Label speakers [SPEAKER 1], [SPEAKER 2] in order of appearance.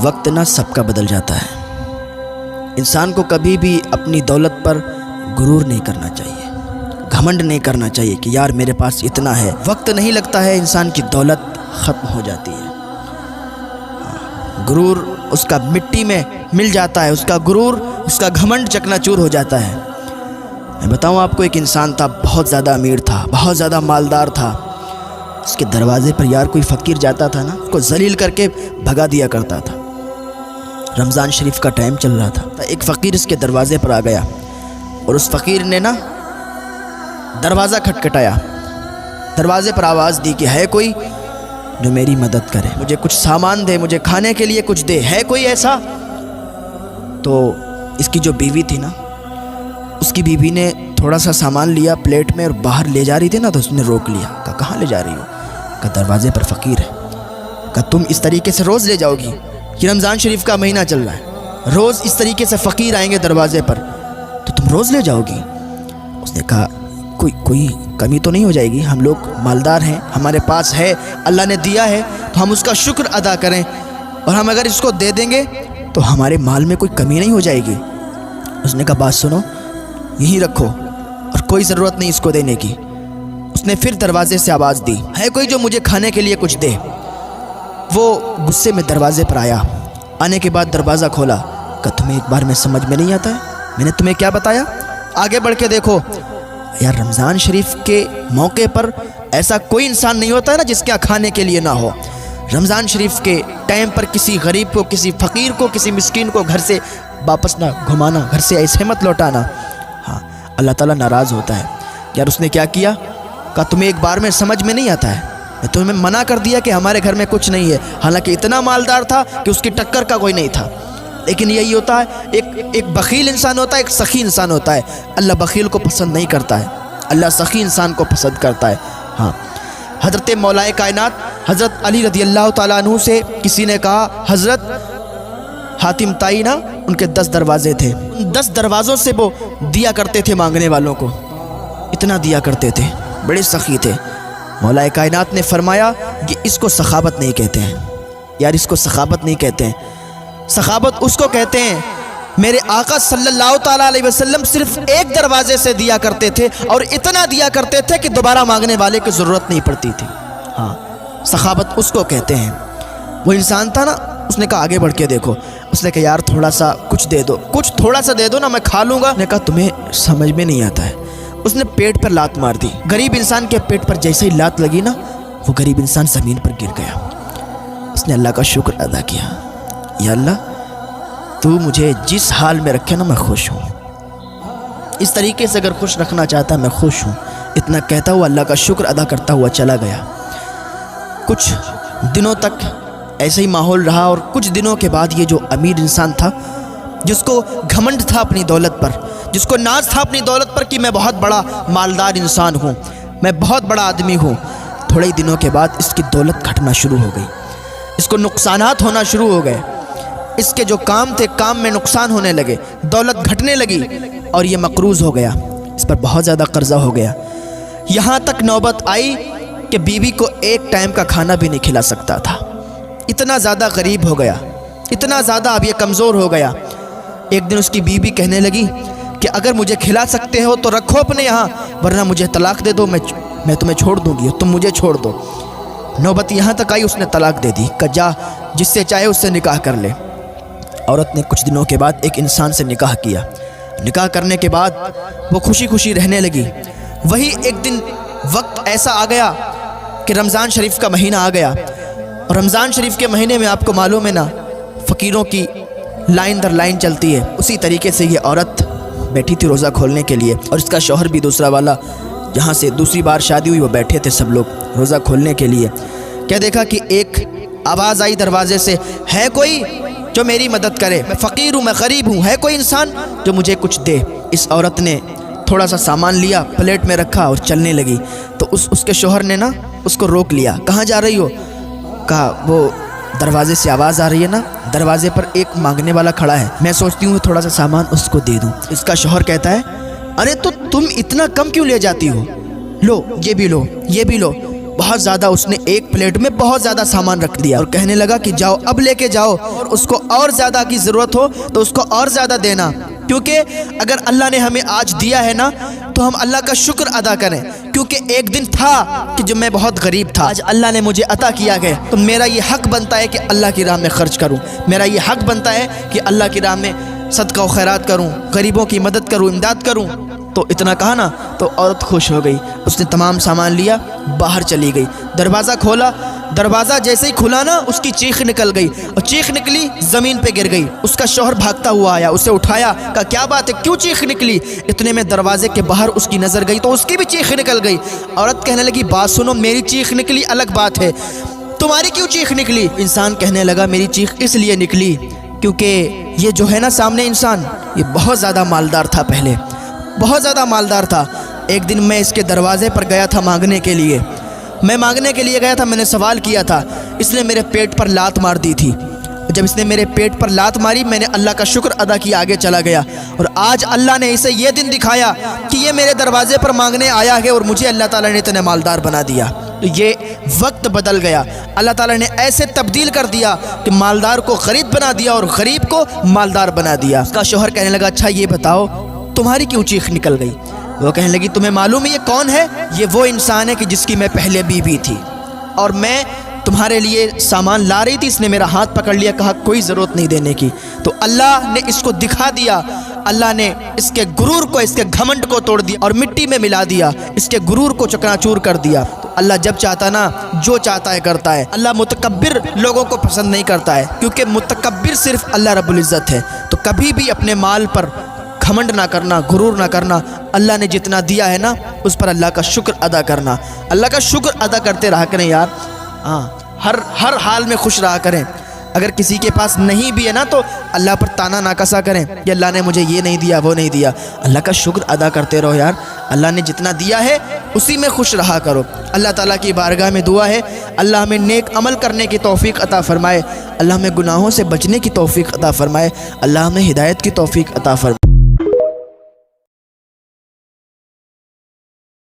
[SPEAKER 1] وقت نہ سب کا بدل جاتا ہے۔ انسان کو کبھی بھی اپنی دولت پر غرور نہیں کرنا چاہیے، گھمنڈ نہیں کرنا چاہیے کہ یار میرے پاس اتنا ہے۔ وقت نہیں لگتا ہے، انسان کی دولت ختم ہو جاتی ہے۔ غرور اس کا مٹی میں مل جاتا ہے، اس کا غرور، اس کا گھمنڈ چکنا چور ہو جاتا ہے۔ میں بتاؤں آپ کو، ایک انسان تھا، بہت زیادہ امیر تھا، بہت زیادہ مالدار تھا۔ اس کے دروازے پر یار کوئی فقیر جاتا تھا نا، اس کو ذلیل کر کے بھگا دیا کرتا تھا۔ رمضان شریف کا ٹائم چل رہا تھا، ایک فقیر اس کے دروازے پر آ گیا اور اس فقیر نے نا دروازہ کھٹکھٹایا، دروازے پر آواز دی کہ ہے کوئی جو میری مدد کرے، مجھے کچھ سامان دے، مجھے کھانے کے لیے کچھ دے، ہے کوئی ایسا؟ تو اس کی جو بیوی تھی نا، اس کی بیوی نے تھوڑا سا سامان لیا پلیٹ میں اور باہر لے جا رہی تھی نا، تو اس نے روک لیا۔ کہا کہاں لے جا رہی ہو؟ کہا دروازے پر فقیر ہے۔ کہا تم اس طریقے سے روز لے جاؤ گی؟ یہ رمضان شریف کا مہینہ چل رہا ہے، روز اس طریقے سے فقیر آئیں گے دروازے پر، تو تم روز لے جاؤ گی؟ اس نے کہا کوئی کمی تو نہیں ہو جائے گی؟ ہم لوگ مالدار ہیں، ہمارے پاس ہے، اللہ نے دیا ہے، تو ہم اس کا شکر ادا کریں، اور ہم اگر اس کو دے دیں گے تو ہمارے مال میں کوئی کمی نہیں ہو جائے گی۔ اس نے کہا بات سنو، یہیں رکھو اور کوئی ضرورت نہیں اس کو دینے کی۔ اس نے پھر دروازے سے آواز دی، ہے کوئی جو مجھے کھانے کے لیے کچھ دے؟ وہ غصے میں دروازے پر آیا، آنے کے بعد دروازہ کھولا۔ کہ تمہیں ایک بار میں سمجھ میں نہیں آتا ہے؟ میں نے تمہیں کیا بتایا؟ آگے بڑھ کے دیکھو یار، رمضان شریف کے موقع پر ایسا کوئی انسان نہیں ہوتا ہے نا جس کے کھانے کے لیے نہ ہو۔ رمضان شریف کے ٹائم پر کسی غریب کو، کسی فقیر کو، کسی مسکین کو گھر سے واپس نہ گھمانا، گھر سے ایسے مت لوٹانا۔ ہاں، اللہ تعالیٰ ناراض ہوتا ہے۔ یار اس نے کیا کیا؟ کہا تمہیں ایک بار میں سمجھ میں نہیں آتا ہے؟ میں تمہیں منع کر دیا کہ ہمارے گھر میں کچھ نہیں ہے، حالانکہ اتنا مالدار تھا کہ اس کی ٹکر کا کوئی نہیں تھا۔ لیکن یہی ہوتا ہے، ایک بخیل انسان ہوتا ہے، ایک سخی انسان ہوتا ہے۔ اللہ بخیل کو پسند نہیں کرتا ہے، اللہ سخی انسان کو پسند کرتا ہے۔ ہاں، حضرت مولا کائنات حضرت علی رضی اللہ تعالیٰ عنہ سے کسی نے کہا، حضرت حاتم تائی نا، ان کے 10 دروازے تھے، ان 10 دروازوں سے وہ دیا کرتے تھے مانگنے والوں کو، اتنا دیا کرتے تھے، بڑے سخی تھے۔ مولا کائنات نے فرمایا کہ اس کو سخاوت نہیں کہتے ہیں، یار اس کو سخاوت نہیں کہتے ہیں۔ سخاوت اس کو کہتے ہیں، میرے آقا صلی اللہ تعالیٰ علیہ وسلم صرف ایک دروازے سے دیا کرتے تھے اور اتنا دیا کرتے تھے کہ دوبارہ مانگنے والے کی ضرورت نہیں پڑتی تھی۔ ہاں، سخاوت اس کو کہتے ہیں۔ وہ انسان تھا نا، اس نے کہا آگے بڑھ کے دیکھو۔ اس نے کہا یار تھوڑا سا کچھ دے دو، کچھ تھوڑا سا دے دو نا، میں کھا لوں گا۔ نے کہا تمہیں سمجھ میں نہیں آتا ہے۔ اس نے پیٹ پر لات مار دی۔ غریب انسان کے پیٹ پر جیسے ہی لات لگی نا، وہ غریب انسان زمین پر گر گیا۔ اس نے اللہ کا شکر ادا کیا، یا اللہ تو مجھے جس حال میں رکھے نا میں خوش ہوں، اس طریقے سے اگر خوش رکھنا چاہتا میں خوش ہوں۔ اتنا کہتا ہوا اللہ کا شکر ادا کرتا ہوا چلا گیا۔ کچھ دنوں تک ایسے ہی ماحول رہا، اور کچھ دنوں کے بعد یہ جو امیر انسان تھا، جس کو گھمنڈ تھا اپنی دولت پر، جس کو ناز تھا اپنی دولت پر کہ میں بہت بڑا مالدار انسان ہوں، میں بہت بڑا آدمی ہوں، تھوڑے ہی دنوں کے بعد اس کی دولت گھٹنا شروع ہو گئی، اس کو نقصانات ہونا شروع ہو گئے۔ اس کے جو کام تھے، کام میں نقصان ہونے لگے، دولت گھٹنے لگی، اور یہ مقروض ہو گیا، اس پر بہت زیادہ قرضہ ہو گیا۔ یہاں تک نوبت آئی کہ بیوی کو ایک ٹائم کا کھانا بھی نہیں کھلا سکتا تھا، اتنا زیادہ غریب ہو گیا، اتنا زیادہ اب یہ کمزور ہو گیا۔ ایک دن اس کی بیوی کہنے لگی کہ اگر مجھے کھلا سکتے ہو تو رکھو اپنے یہاں، ورنہ مجھے طلاق دے دو، میں تمہیں چھوڑ دوں گی، تم مجھے چھوڑ دو۔ نوبت یہاں تک آئی، اس نے طلاق دے دی کہ جا جس سے چاہے اس سے نکاح کر لے۔ عورت نے کچھ دنوں کے بعد ایک انسان سے نکاح کیا۔ نکاح کرنے کے بعد وہ خوشی خوشی رہنے لگی۔ وہی ایک دن وقت ایسا آ گیا کہ رمضان شریف کا مہینہ آ گیا، اور رمضان شریف کے مہینے میں آپ کو معلوم ہے نا، فقیروں کی لائن در لائن چلتی ہے۔ اسی طریقے سے یہ عورت بیٹھی تھی روزہ کھولنے کے لیے، اور اس کا شوہر بھی دوسرا والا، جہاں سے دوسری بار شادی ہوئی، وہ بیٹھے تھے سب لوگ روزہ کھولنے کے لیے۔ کیا دیکھا کہ ایک آواز آئی دروازے سے، ہے کوئی جو میری مدد کرے؟ میں فقیر ہوں، میں غریب ہوں، ہے کوئی انسان جو مجھے کچھ دے؟ اس عورت نے تھوڑا سا سامان لیا، پلیٹ میں رکھا اور چلنے لگی، تو اس کے شوہر نے نا اس کو روک لیا۔ کہاں جا رہی ہو؟ کہا وہ دروازے سے آواز آ رہی ہے نا، دروازے پر ایک مانگنے والا کھڑا ہے، میں سوچتی ہوں تھوڑا سا سامان اس کو دے دوں۔ اس کا شوہر کہتا ہے ارے تو تم اتنا کم کیوں لے جاتی ہو، لو یہ بھی لو یہ بھی لو۔ بہت زیادہ اس نے ایک پلیٹ میں بہت زیادہ سامان رکھ دیا اور کہنے لگا کہ جاؤ اب لے کے جاؤ، اور اس کو اور زیادہ کی ضرورت ہو تو اس کو اور زیادہ دینا، کیونکہ اگر اللہ نے ہمیں آج دیا ہے نا تو ہم اللہ کا شکر ادا کریں، کیونکہ ایک دن تھا کہ جب میں بہت غریب تھا، آج اللہ نے مجھے عطا کیا ہے تو میرا یہ حق بنتا ہے کہ اللہ کی راہ میں خرچ کروں، میرا یہ حق بنتا ہے کہ اللہ کی راہ میں صدقہ و خیرات کروں، غریبوں کی مدد کروں، امداد کروں۔ تو اتنا کہا نا تو عورت خوش ہو گئی، اس نے تمام سامان لیا، باہر چلی گئی، دروازہ کھولا، دروازہ جیسے ہی کھلا نا اس کی چیخ نکل گئی، اور چیخ نکلی زمین پہ گر گئی۔ اس کا شوہر بھاگتا ہوا آیا، اسے اٹھایا، کہا کیا بات ہے، کیوں چیخ نکلی؟ اتنے میں دروازے کے باہر اس کی نظر گئی تو اس کی بھی چیخ نکل گئی۔ عورت کہنے لگی بات سنو، میری چیخ نکلی الگ بات ہے، تمہاری کیوں چیخ نکلی؟ انسان کہنے لگا میری چیخ اس لیے نکلی کیونکہ یہ جو ہے نا سامنے انسان، یہ بہت زیادہ مالدار تھا، پہلے بہت زیادہ مالدار تھا۔ ایک دن میں اس کے دروازے پر گیا تھا مانگنے کے لیے، میں مانگنے کے لیے گیا تھا، میں نے سوال کیا تھا، اس نے میرے پیٹ پر لات مار دی تھی۔ جب اس نے میرے پیٹ پر لات ماری میں نے اللہ کا شکر ادا کیا، آگے چلا گیا، اور آج اللہ نے اسے یہ دن دکھایا کہ یہ میرے دروازے پر مانگنے آیا ہے اور مجھے اللہ تعالیٰ نے اتنے مالدار بنا دیا۔ تو یہ وقت بدل گیا، اللہ تعالیٰ نے ایسے تبدیل کر دیا کہ مالدار کو غریب بنا دیا اور غریب کو مالدار بنا دیا۔ اس کا شوہر کہنے لگا اچھا یہ بتاؤ تمہاری کیوں چیخ نکل گئی؟ وہ کہنے لگی تمہیں معلوم ہے یہ کون ہے؟ یہ وہ انسان ہے کہ جس کی میں پہلے بیوی تھی، اور میں تمہارے لیے سامان لا رہی تھی، اس نے میرا ہاتھ پکڑ لیا، کہا کوئی ضرورت نہیں دینے کی۔ تو اللہ نے اس کو دکھا دیا، اللہ نے اس کے غرور کو، اس کے گھمنڈ کو توڑ دیا اور مٹی میں ملا دیا، اس کے غرور کو چکنا چور کر دیا۔ تو اللہ جب چاہتا نا جو چاہتا ہے کرتا ہے، اللہ متکبر لوگوں کو پسند نہیں کرتا ہے، کیونکہ متکبر صرف اللہ رب العزت ہے۔ تو کبھی بھی اپنے مال پر گھمنڈ نہ کرنا، غرور نہ کرنا، اللہ نے جتنا دیا ہے نا اس پر اللہ کا شکر ادا کرنا، اللہ کا شکر ادا کرتے رہا کریں یار، ہاں ہر حال میں خوش رہا کریں۔ اگر کسی کے پاس نہیں بھی ہے نا تو اللہ پر تانا نہ کسا کریں کہ اللہ نے مجھے یہ نہیں دیا وہ نہیں دیا، اللہ کا شکر ادا کرتے رہو یار، اللہ نے جتنا دیا ہے اسی میں خوش رہا کرو۔ اللہ تعالیٰ کی بارگاہ میں دعا ہے اللہ ہمیں نیک عمل کرنے کی توفیق عطا فرمائے، اللہ ہمیں گناہوں سے بچنے کی توفیق عطا فرمائے، اللہ ہمیں ہدایت کی توفیق عطا فرمائے۔